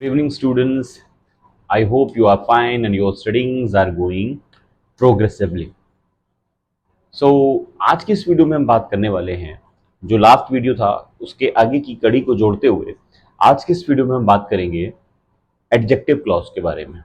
Good evening, students. I hope you are fine and your studies are going progressively. So, आज की इस video में हम बात करने वाले हैं जो लास्ट वीडियो था उसके आगे की कड़ी को जोड़ते हुए आज की इस वीडियो में हम बात करेंगे एडजेक्टिव क्लॉज के बारे में।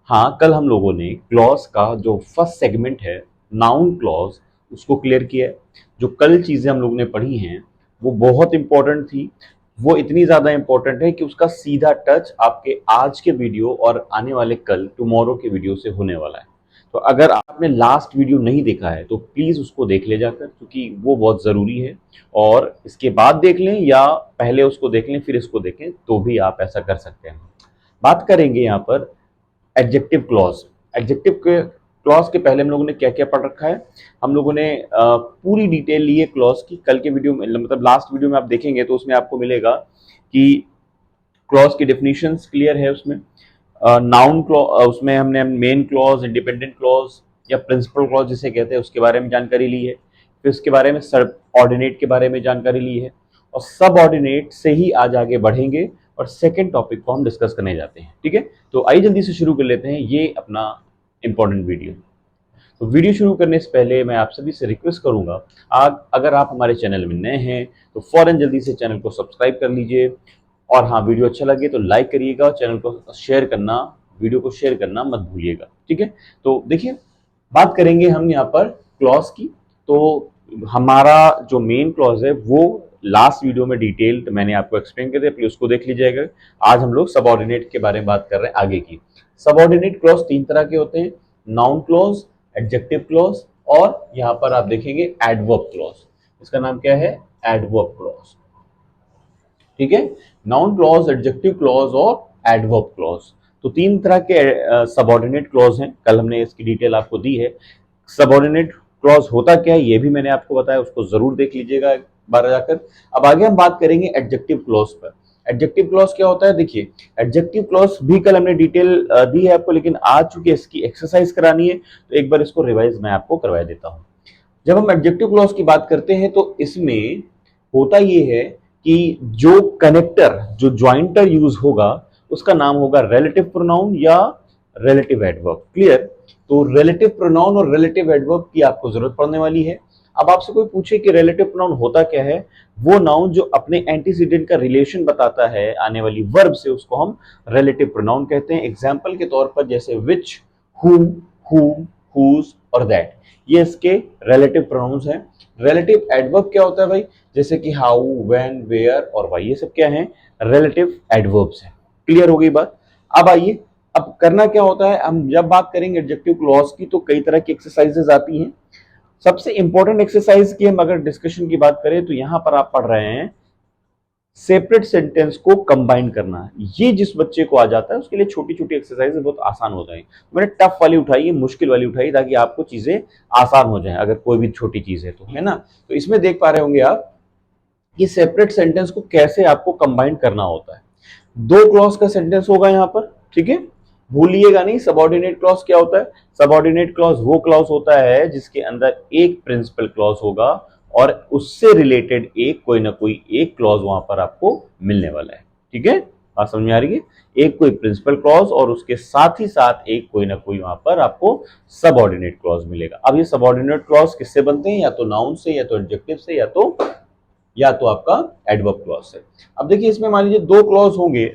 हाँ, कल हम लोगों ने क्लॉज का जो फर्स्ट सेगमेंट है नाउन क्लॉज उसको क्लियर किया है। जो कल चीज़ें हम लोगों ने पढ़ी हैं वो बहुत इंपॉर्टेंट थी। वो इतनी ज़्यादा इंपॉर्टेंट है कि उसका सीधा टच आपके आज के वीडियो और आने वाले कल टुमारो के वीडियो से होने वाला है। तो अगर आपने लास्ट वीडियो नहीं देखा है तो प्लीज़ उसको देख ले जाकर, क्योंकि वो बहुत ज़रूरी है। और इसके बाद देख लें या पहले उसको देख लें फिर इसको देखें तो भी आप ऐसा कर सकते हैं। बात करेंगे यहाँ पर एडजेक्टिव क्लॉज। एडजेक्टिव के क्लॉज के पहले हम लोगों ने क्या क्या पढ़ रखा है, हम लोगों ने पूरी डिटेल ली है क्लॉज की। कल के वीडियो में मतलब लास्ट वीडियो में आप देखेंगे तो उसमें आपको मिलेगा कि क्लॉज की डेफिनेशंस क्लियर है उसमें। नाउन क्लॉज उसमें हमने मेन क्लॉज, इंडिपेंडेंट क्लॉज या प्रिंसिपल क्लॉज जिसे कहते हैं उसके बारे में जानकारी ली है। फिर उसके बारे में सब ऑर्डिनेट के बारे में जानकारी ली है और सब ऑर्डिनेट से ही आज आगे बढ़ेंगे और सेकेंड टॉपिक को हम डिस्कस करने जाते हैं। ठीक है, तो आइए जल्दी से शुरू कर लेते हैं ये अपना इंपॉर्टेंट वीडियो। तो वीडियो शुरू करने से पहले मैं आप सभी से रिक्वेस्ट करूंगा, अगर आप हमारे चैनल में नए हैं तो फौरन जल्दी से चैनल को सब्सक्राइब कर लीजिए और हाँ, वीडियो अच्छा लगे तो लाइक करिएगा और चैनल को शेयर करना, वीडियो को शेयर करना मत भूलिएगा। ठीक है, तो देखिए बात करेंगे हम यहाँ पर क्लॉज की। तो हमारा जो मेन क्लॉज है वो लास्ट वीडियो में डिटेल्ड मैंने आपको एक्सप्लेन कर दिया, प्लीज उसको देख लीजिएगा। आज हम लोग सबऑर्डिनेट के बारे में बात कर रहे हैं आगे की। सबऑर्डिनेट क्लॉज तीन तरह के होते हैं, नाउन क्लॉज, एडजेक्टिव क्लॉज और यहाँ पर आप देखेंगे एडवर्ब क्लॉज। इसका नाम क्या है? Adverb clause. ठीक है, नाउन क्लॉज, एडजेक्टिव क्लॉज और एडवर्ब क्लॉज। तो तीन तरह के सबऑर्डिनेट क्लॉज हैं, कल हमने इसकी डिटेल आपको दी है। सबऑर्डिनेट क्लॉज होता क्या है ये भी मैंने आपको बताया, उसको जरूर देख लीजिएगा एक बार जाकर। अब आगे हम बात करेंगे एडजेक्टिव क्लॉज पर। एडजेक्टिव क्लॉज क्या होता है? देखिए, एडजेक्टिव क्लॉज भी कल हमने डिटेल दी है आपको, लेकिन आज चूंकि इसकी एक्सरसाइज करानी है तो एक बार इसको रिवाइज मैं आपको करवा देता हूँ। जब हम एडजेक्टिव क्लॉज की बात करते हैं तो इसमें होता ये है कि जो कनेक्टर, जो ज्वाइंटर यूज होगा उसका नाम होगा रिलेटिव प्रोनाउन या रिलेटिव एडवर्ब। क्लियर? तो रिलेटिव प्रोनाउन और रिलेटिव एडवर्ब की आपको जरूरत पड़ने वाली है। अब आपसे कोई पूछे कि रिलेटिव प्रोनाउन होता क्या है, वो नाउन जो अपने एंटीसीडेंट का रिलेशन बताता है आने वाली वर्ब से उसको हम रिलेटिव प्रोनाउन कहते हैं। एग्जाम्पल के तौर पर जैसे विच, whom, whom, whose और that, ये इसके रिलेटिव प्रोनाउंस हैं। रिलेटिव एडवर्ब क्या होता है भाई? जैसे कि हाउ, व्हेन, वेयर और व्हाई, ये सब क्या है? रिलेटिव एडवर्ब्स हैं। क्लियर हो गई बात? अब आइए, अब करना क्या होता है, हम जब बात करेंगे एडजेक्टिव क्लॉज की तो कई तरह की एक्सरसाइजेस आती हैं। सबसे इंपॉर्टेंट एक्सरसाइज की हम अगर डिस्कशन की बात करें तो यहां पर आप पढ़ रहे हैं सेपरेट सेंटेंस को कंबाइन करना। ये जिस बच्चे को आ जाता है उसके लिए छोटी छोटी एक्सरसाइज बहुत आसान हो जाए। मैंने टफ वाली उठाई है, मुश्किल वाली उठाई ताकि आपको चीजें आसान हो जाए अगर कोई भी छोटी चीज है तो, है ना? तो इसमें देख पा रहे होंगे आप कि सेपरेट सेंटेंस को कैसे आपको कंबाइन करना होता है। दो क्लॉज का सेंटेंस होगा यहाँ पर, ठीक है? भूलिएगा नहीं, सबऑर्डिनेट क्लॉज क्या होता है? सबऑर्डिनेट क्लॉज वो क्लॉज होता है जिसके अंदर एक प्रिंसिपल क्लॉज होगा और उससे रिलेटेड एक कोई ना कोई एक क्लॉज वहां पर आपको मिलने वाला है। ठीक है, बात समझ में आ रही है? एक कोई प्रिंसिपल क्लॉज और उसके साथ ही साथ एक कोई ना कोई वहां पर आपको सबऑर्डिनेट क्लॉज मिलेगा। अब ये सबऑर्डिनेट क्लॉज किससे बनते हैं? या तो नाउन से, या तो एडजेक्टिव से, या तो आपका एडवर्ब क्लॉज से। अब देखिए, इसमें मान लीजिए दो क्लॉज होंगे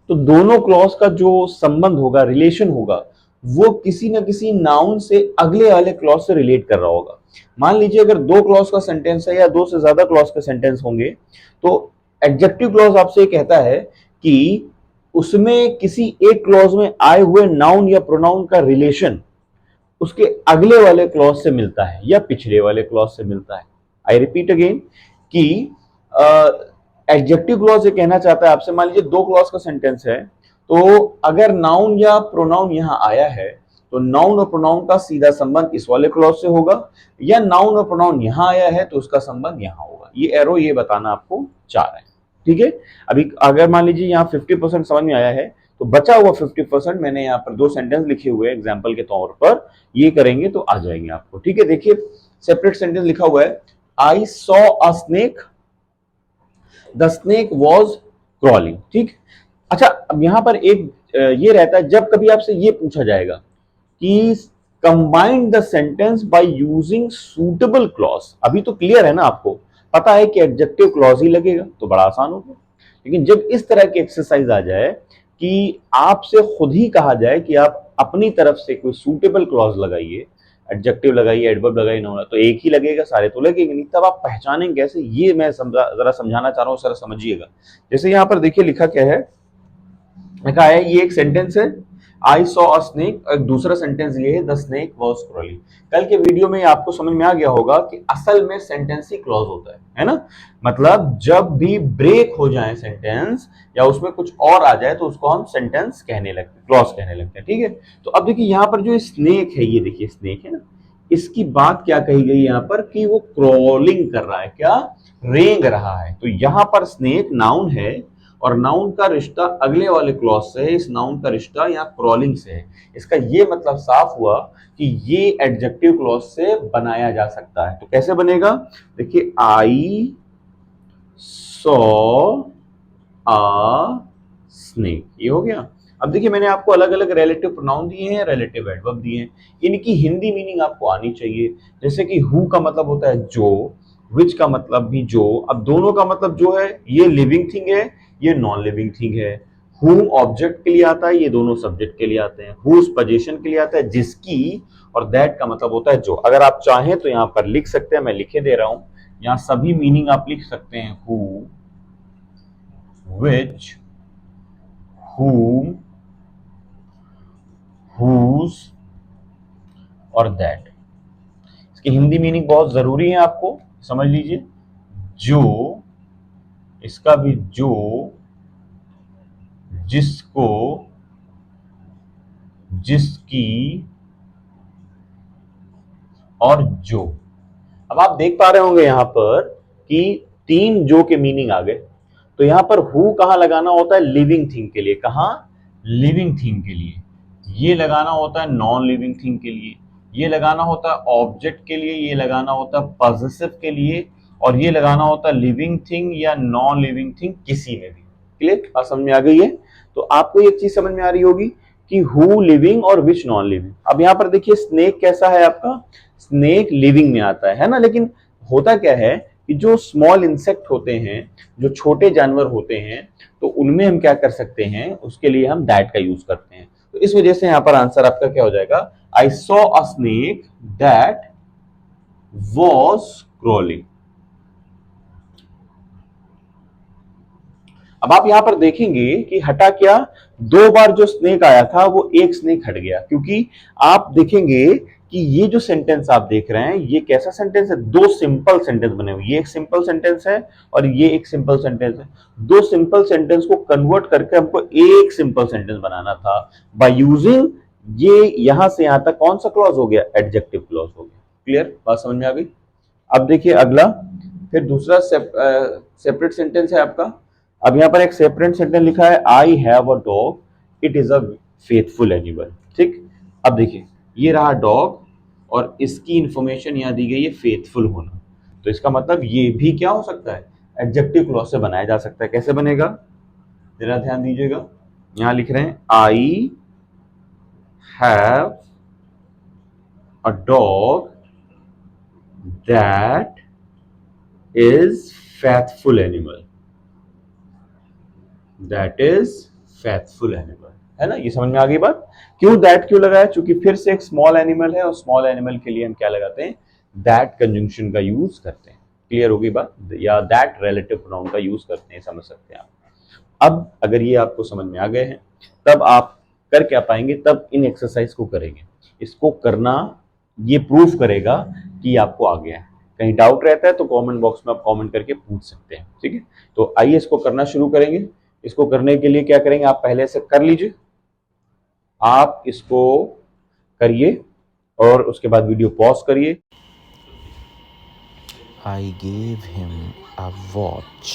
तो दोनों क्लॉज का जो संबंध होगा, रिलेशन होगा, वो किसी ना किसी नाउन से अगले वाले क्लॉज से रिलेट कर रहा होगा। मान लीजिए अगर दो क्लॉज का सेंटेंस है या दो से ज्यादा क्लॉज के सेंटेंस होंगे तो एडजेक्टिव क्लॉज आपसे कहता है कि उसमें किसी एक क्लॉज में आए हुए नाउन या प्रोनाउन का रिलेशन उसके अगले वाले क्लॉज से मिलता है या पिछले वाले क्लॉज से मिलता है। आई रिपीट अगेन कि एडजेक्टिव क्लॉज ये कहना चाहता है आपसे, मान लीजिए दो क्लॉज का सेंटेंस है तो अगर नाउन या प्रोनाउन यहां आया है तो नाउन और प्रोनाउन का सीधा संबंध इस वाले क्लॉज से होगा, या नाउन और प्रोनाउन यहां आया है तो उसका संबंध यहां होगा। ये एरो ये बताना आपको चाह रहा है। ठीक है, अभी अगर मान लीजिए यहाँ 50% समझ में आया है तो बचा हुआ 50% मैंने यहाँ पर दो सेंटेंस लिखे हुए एग्जाम्पल के तौर पर, ये करेंगे तो आ जाएंगे आपको। ठीक है, देखिए सेपरेट सेंटेंस लिखा हुआ है, I saw a snake, the snake was crawling. ठीक, अच्छा, अब यहां पर एक ये रहता है, जब कभी आपसे ये पूछा जाएगा कि combine the sentence by using suitable clause, अभी तो क्लियर है ना, आपको पता है कि एडजेक्टिव क्लॉज ही लगेगा, तो बड़ा आसान हो गया। लेकिन जब इस तरह की एक्सरसाइज आ जाए कि आपसे खुद ही कहा जाए कि आप अपनी तरफ से कोई सूटेबल क्लॉज लगाइए, एडजेक्टिव लगाइए, एडवर्ब लगाइए, नाउन, तो एक ही लगेगा, सारे तो लगेंगे नहीं, तब आप पहचानेंगे कैसे, ये मैं जरा समझाना चाह रहा हूं, सर समझिएगा। जैसे यहां पर देखिए लिखा क्या है, लिखा है, ये एक सेंटेंस है, आई सॉ अ स्नेक, एक दूसरा सेंटेंस ये है, द स्नेक वाज क्रॉलिंग। कल के वीडियो में आपको समझ में आ गया होगा कि असल में सेंटेंस ही क्लॉज होता है ना, मतलब जब भी ब्रेक हो जाए सेंटेंस या उसमें कुछ और आ जाए तो उसको हम सेंटेंस कहने लगते हैं, क्लॉज कहने लगते हैं, ठीक है। तो अब देखिए यहां पर जो स्नेक है, ये देखिए स्नेक है ना, इसकी बात क्या कही गई यहां पर कि वो क्रॉलिंग कर रहा है, क्या रेंग रहा है। तो यहां पर स्नेक नाउन है और नाउन का रिश्ता अगले वाले क्लॉज से है, इस नाउन का रिश्ता यहाँ क्रॉलिंग से है। इसका ये मतलब साफ हुआ कि ये एडजेक्टिव क्लॉज से बनाया जा सकता है। तो कैसे बनेगा, देखिए, आई सॉ अ स्नेक, ये हो गया। अब देखिए मैंने आपको अलग अलग रिलेटिव प्रोनाउन दिए हैं, रिलेटिव एडवर्ब दिए हैं, इनकी हिंदी मीनिंग आपको आनी चाहिए। जैसे कि हु का मतलब होता है जो, विच का मतलब भी जो, अब दोनों का मतलब जो है, ये लिविंग थिंग है, ये नॉन लिविंग थिंग है। हुम ऑब्जेक्ट के लिए आता है, ये दोनों सब्जेक्ट के लिए आते हैं। हुज पोजीशन के लिए आता है, जिसकी, और दैट का मतलब होता है जो। अगर आप चाहें तो यहां पर लिख सकते हैं, मैं लिखे दे रहा हूं, यहां सभी मीनिंग आप लिख सकते हैं, हु, which, whom, whose और that। इसकी हिंदी मीनिंग बहुत जरूरी है, आपको समझ लीजिए। जो, इसका भी जो, जिसको, जिसकी और जो। अब आप देख पा रहे होंगे यहां पर कि तीन जो के मीनिंग आ गए। तो यहां पर हु कहां लगाना होता है, लिविंग थिंग के लिए, कहां, लिविंग थिंग के लिए। ये लगाना होता है नॉन लिविंग थिंग के लिए, ये लगाना होता है ऑब्जेक्ट के लिए, ये लगाना होता है पॉजेसिव के लिए, और ये लगाना होता है लिविंग थिंग या नॉन लिविंग थिंग, किसी में भी। क्लियर, बात समझ में आ गई है। तो आपको एक चीज समझ में आ रही होगी कि हु लिविंग और विच नॉन लिविंग। अब यहां पर देखिए स्नेक कैसा है आपका, स्नेक लिविंग में आता है ना, लेकिन होता क्या है कि जो स्मॉल इंसेक्ट होते हैं, जो छोटे जानवर होते हैं, तो उनमें हम क्या कर सकते हैं, उसके लिए हम दैट का यूज करते हैं। तो इस वजह से यहां पर आंसर आपका क्या हो जाएगा, I saw a snake that was crawling. अब आप यहां पर देखेंगे कि हटा क्या, दो बार जो स्नेक आया था वो एक स्नेक हट गया, क्योंकि आप देखेंगे कि ये जो सेंटेंस आप देख रहे हैं, ये कैसा सेंटेंस है, दो सिंपल सेंटेंस बने हुए, ये एक सिंपल सेंटेंस है और ये एक सिंपल सेंटेंस है। दो सिंपल सेंटेंस को कन्वर्ट करके हमको एक सिंपल सेंटेंस बनाना था बाय यूजिंग ये, यहां से यहां तक कौन सा क्लॉज हो गया, एडजेक्टिव क्लॉज हो गया। क्लियर, बात समझ में आ गई। अब देखिए अगला, फिर दूसरा सेपरेट सेंटेंस है आपका। अब यहां पर एक सेपरेट सेंटेंस लिखा है, I have a dog it is a faithful animal. ठीक, अब देखिए ये रहा डॉग और इसकी इंफॉर्मेशन यहां दी गई है फेथफुल होना, तो इसका मतलब ये भी क्या हो सकता है, एडजेक्टिव क्लॉज से बनाया जा सकता है। कैसे बनेगा, जरा ध्यान दीजिएगा, यहां लिख रहे हैं, I have a dog that is faithful animal, that is faithful animal, है ना, ये समझ में आ गई बात। क्यों दैट क्यों लगाया, क्योंकि फिर से एक स्मॉल एनिमल है और स्मॉल एनिमल के लिए हम क्या लगाते हैं, दैट कंजंक्शन का यूज करते हैं। क्लियर होगी बात, या दैट रिलेटिव प्रोनाउन का यूज करते हैं, समझ सकते हैं आप। अब अगर ये आपको समझ में आ गए हैं, तब आप कर क्या पाएंगे, तब इन एक्सरसाइज को करेंगे। इसको करना ये प्रूफ करेगा कि आपको आ गया है। कहीं डाउट रहता है तो कमेंट बॉक्स में आप कमेंट करके पूछ सकते हैं, ठीक है। तो आइए इसको करना शुरू करेंगे। इसको करने के लिए क्या करेंगे, आप पहले से कर लीजिए, आप इसको करिए और उसके बाद वीडियो पॉज करिए। I gave him a watch।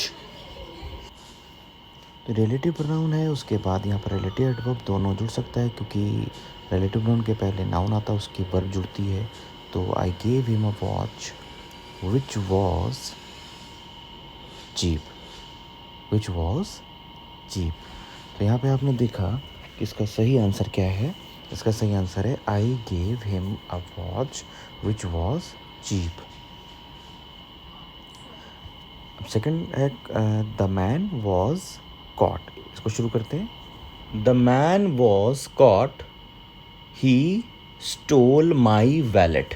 तो रिलेटिव प्रोनाउन है, उसके बाद यहाँ पर रिलेटिव एडवर्ब दोनों जुड़ सकता है, क्योंकि रिलेटिव प्रोनाउन के पहले नाउन आता है, उसकी वर्ब जुड़ती है। तो I gave him a watch which was cheap, which was cheap. तो यहाँ पे आपने देखा कि इसका सही आंसर क्या है। इसका सही आंसर है I gave him a watch which was cheap. अब सेकंड है द मैन वॉज कॉट। इसको शुरू करते हैं। The man was caught, he stole my wallet.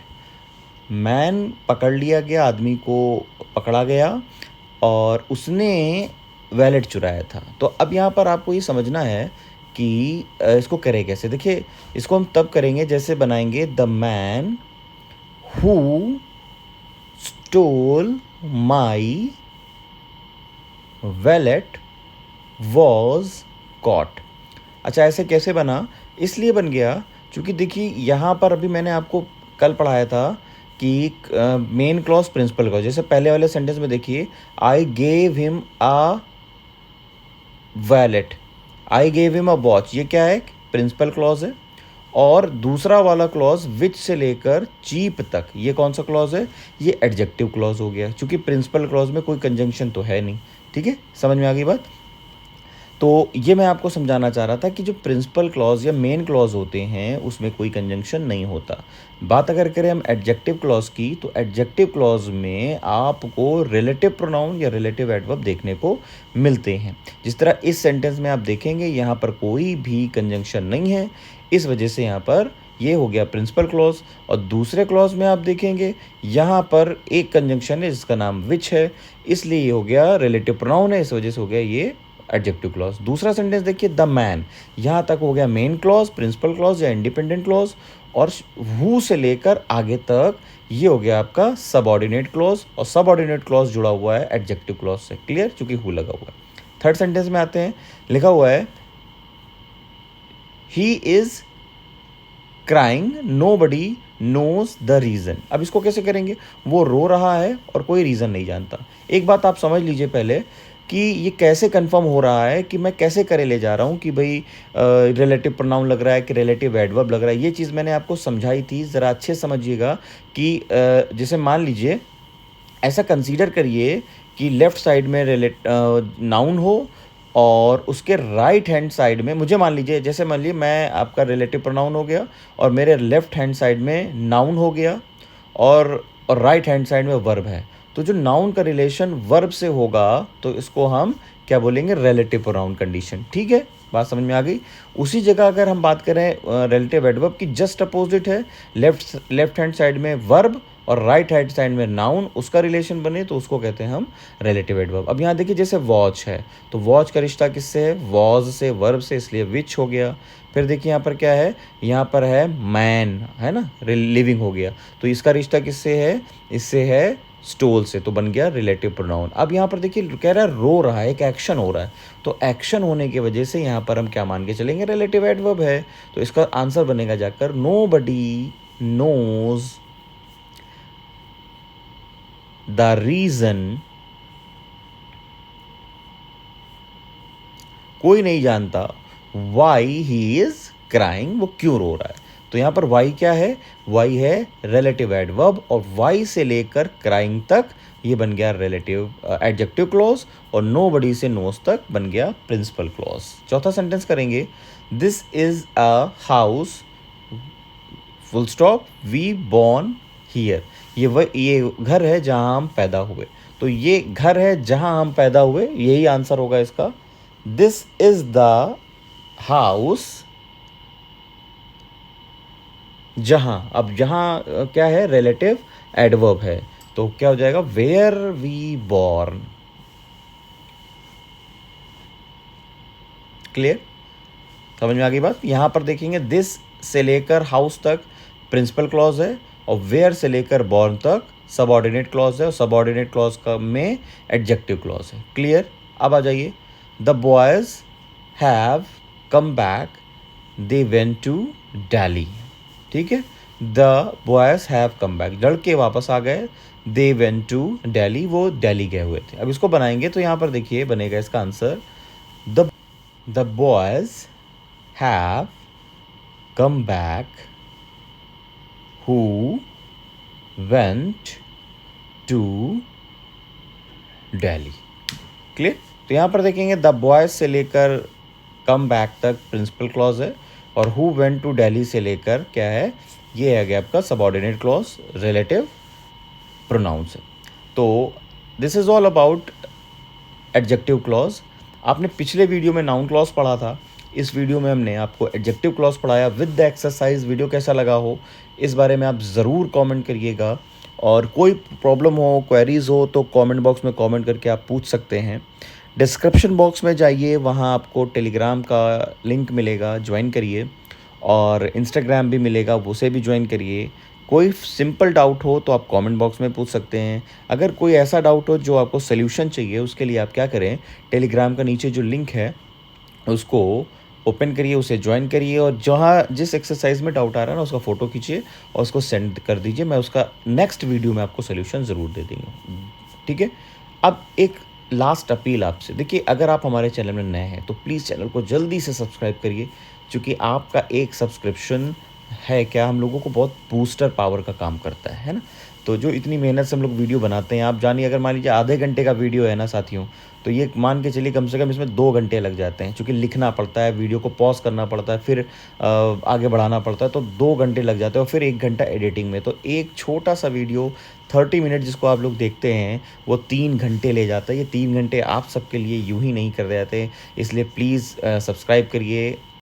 Man पकड़ लिया गया, आदमी को पकड़ा गया और उसने वैलेट चुराया था। तो अब यहाँ पर आपको ये समझना है कि इसको करें कैसे। देखिए, इसको हम तब करेंगे जैसे बनाएंगे the man who stole my wallet was caught. अच्छा, ऐसे कैसे बना? इसलिए बन गया क्योंकि देखिए यहाँ पर अभी मैंने आपको कल पढ़ाया था कि मेन क्लॉज प्रिंसिपल क्लॉज, जैसे पहले वाले सेंटेंस में देखिए आई gave him a wallet, I gave him a watch, ये क्या है? प्रिंसिपल क्लॉज है। और दूसरा वाला क्लॉज विच से लेकर चीप तक, ये कौन सा क्लॉज है? ये एडजेक्टिव क्लॉज हो गया, क्योंकि प्रिंसिपल क्लॉज में कोई कंजंक्शन तो है नहीं। ठीक है, समझ में आ गई बात? तो ये मैं आपको समझाना चाह रहा था कि जो प्रिंसिपल क्लॉज या मेन क्लॉज होते हैं उसमें कोई कंजंक्शन नहीं होता। बात अगर करें हम एडजेक्टिव क्लॉज की, तो एडजेक्टिव क्लॉज में आपको रिलेटिव प्रोनाउन या रिलेटिव एडवर्ब देखने को मिलते हैं। जिस तरह इस सेंटेंस में आप देखेंगे यहाँ पर कोई भी कंजंक्शन नहीं है, इस वजह से यहाँ पर ये हो गया प्रिंसिपल क्लॉज। और दूसरे क्लॉज में आप देखेंगे यहाँ पर एक कंजंक्शन है जिसका नाम विच है, इसलिए ये हो गया रिलेटिव प्रोनाउन है, इस वजह से हो गया ये एडजेक्टिव क्लॉज। दूसरा सेंटेंस देखिए द मैन, यहाँ तक हो गया मेन क्लॉज, प्रिंसिपल क्लॉज या इंडिपेंडेंट क्लॉज। और हु से लेकर आगे तक ये हो गया आपका सबऑर्डिनेट क्लॉज, और सबऑर्डिनेट क्लॉज जुड़ा हुआ है एडजेक्टिव क्लॉज से। क्लियर? क्योंकि हु लगा हुआ है। थर्ड सेंटेंस में आते हैं, लिखा हुआ है he is crying nobody knows the reason. अब इसको कैसे करेंगे? वो रो रहा है और कोई रीज़न नहीं जानता। एक बात आप समझ लीजिए पहले कि ये कैसे कंफर्म हो रहा है कि मैं कैसे करे ले जा रहा हूँ कि भाई रिलेटिव प्रोनाउन लग रहा है कि रिलेटिव एडवर्ब लग रहा है। ये चीज़ मैंने आपको समझाई थी, ज़रा अच्छे समझिएगा कि जैसे मान लीजिए ऐसा कंसीडर करिए कि लेफ़्ट साइड में नाउन हो और उसके राइट हैंड साइड में, मुझे मान लीजिए, जैसे मान लीजिए मैं आपका रिलेटिव प्रोनाउन हो गया और मेरे लेफ्ट हैंड साइड में नाउन हो गया और राइट हैंड साइड में वर्ब है। तो जो नाउन का रिलेशन वर्ब से होगा तो इसको हम क्या बोलेंगे? Relative pronoun condition. ठीक है, बात समझ में आ गई? उसी जगह अगर हम बात करें रिलेटिव एडवर्ब की, जस्ट अपोजिट है, लेफ्ट हैंड साइड में वर्ब और राइट हैंड साइड में नाउन, उसका रिलेशन बने तो उसको कहते हैं हम रिलेटिव एडवर्ब। अब यहाँ देखिए जैसे वॉच है, तो वॉच का रिश्ता किससे है? वॉज से, वर्ब से, इसलिए विच हो गया। फिर देखिए यहाँ पर क्या है? यहाँ पर है मैन, है ना, लिविंग हो गया, तो इसका रिश्ता किससे है? इससे है स्टोल से, तो बन गया रिलेटिव प्रोनाउन। अब यहाँ पर देखिए कह रहा है रो रहा है, एक एक्शन हो रहा है, तो एक्शन होने की वजह से यहाँ पर हम क्या मान के चलेंगे? रिलेटिव एडवर्ब है। तो इसका आंसर बनेगा जाकर नोबडी नोज द रीजन, कोई नहीं जानता वाई ही इज क्राइंग, वो क्यों रो रहा है। तो यहाँ पर वाई क्या है? वाई है रिलेटिव एडवर्ब, और वाई से लेकर क्राइंग तक ये बन गया रिलेटिव एडजेक्टिव क्लॉज, और नोबडी से नोज तक बन गया प्रिंसिपल क्लॉज। चौथा सेंटेंस करेंगे, this is a house full stop we born here. ये घर है जहाँ हम पैदा हुए, तो ये घर है जहाँ हम पैदा हुए, यही आंसर होगा इसका। दिस इज द हाउस जहाँ, अब जहाँ क्या है? रिलेटिव एडवर्ब है, तो क्या हो जाएगा? Where we born. क्लियर? समझ में आ गई बात? यहां पर देखेंगे दिस से लेकर हाउस तक प्रिंसिपल क्लॉज है, और वेयर से लेकर बॉर्न तक सबऑर्डिनेट क्लॉज है, और सबऑर्डिनेट क्लॉज का में एडजेक्टिव क्लॉज है। क्लियर? अब आ जाइए, the boys have come back, they went to Delhi. ठीक है, the boys have come back, लड़के वापस आ गए, दे वेंट टू दिल्ली, वो दिल्ली गए हुए थे। अब इसको बनाएंगे तो यहाँ पर देखिए बनेगा इसका answer, the boys have come back who went to Delhi. Clear? तो यहाँ पर देखेंगे द बॉयज से लेकर कम बैक तक प्रिंसिपल क्लॉज है, और हु वेंट टू दिल्ली से लेकर क्या है, ये है गया आपका सबऑर्डिनेट क्लॉज, रिलेटिव प्रोनाउंस है। तो this is all about adjective clause. आपने पिछले वीडियो में नाउन क्लॉज पढ़ा था, इस वीडियो में हमने आपको एडजेक्टिव क्लॉज पढ़ाया विद द एक्सरसाइज। वीडियो कैसा लगा हो इस बारे में आप ज़रूर कमेंट करिएगा, और कोई प्रॉब्लम हो, क्वेरीज हो तो कमेंट बॉक्स में कमेंट करके आप पूछ सकते हैं। डिस्क्रिप्शन बॉक्स में जाइए, वहाँ आपको टेलीग्राम का लिंक मिलेगा, ज्वाइन करिए, और इंस्टाग्राम भी मिलेगा, उसे भी ज्वाइन करिए। कोई सिंपल डाउट हो तो आप कमेंट बॉक्स में पूछ सकते हैं। अगर कोई ऐसा डाउट हो जो आपको सोल्यूशन चाहिए, उसके लिए आप क्या करें, टेलीग्राम का नीचे जो लिंक है उसको ओपन करिए, उसे ज्वाइन करिए, और जहाँ जिस एक्सरसाइज में डाउट आ रहा है ना उसका फ़ोटो खींचिए और उसको सेंड कर दीजिए। मैं उसका नेक्स्ट वीडियो में आपको सोल्यूशन ज़रूर दे देंगे, ठीक है। अब एक लास्ट अपील आपसे, देखिए अगर आप हमारे चैनल में नए हैं तो प्लीज़ चैनल को जल्दी से सब्सक्राइब करिए, क्योंकि आपका एक सब्सक्रिप्शन है क्या हम लोगों को बहुत बूस्टर पावर का काम करता है ना। तो जो इतनी मेहनत से हम लोग वीडियो बनाते हैं, आप जानिए अगर मान लीजिए आधे घंटे का वीडियो है ना साथियों, तो ये मान के चलिए कम से कम इसमें 2 घंटे लग जाते हैं, क्योंकि लिखना पड़ता है, वीडियो को पॉज करना पड़ता है, फिर आगे बढ़ाना पड़ता है, तो 2 घंटे लग जाते हैं, और फिर 1 घंटा एडिटिंग में। तो एक छोटा सा वीडियो 30 मिनट जिसको आप लोग देखते हैं वो 3 घंटे ले जाता है। ये 3 घंटे आप सबके लिए यूं ही नहीं कर रहे जाते, इसलिए प्लीज़ सब्सक्राइब करिए।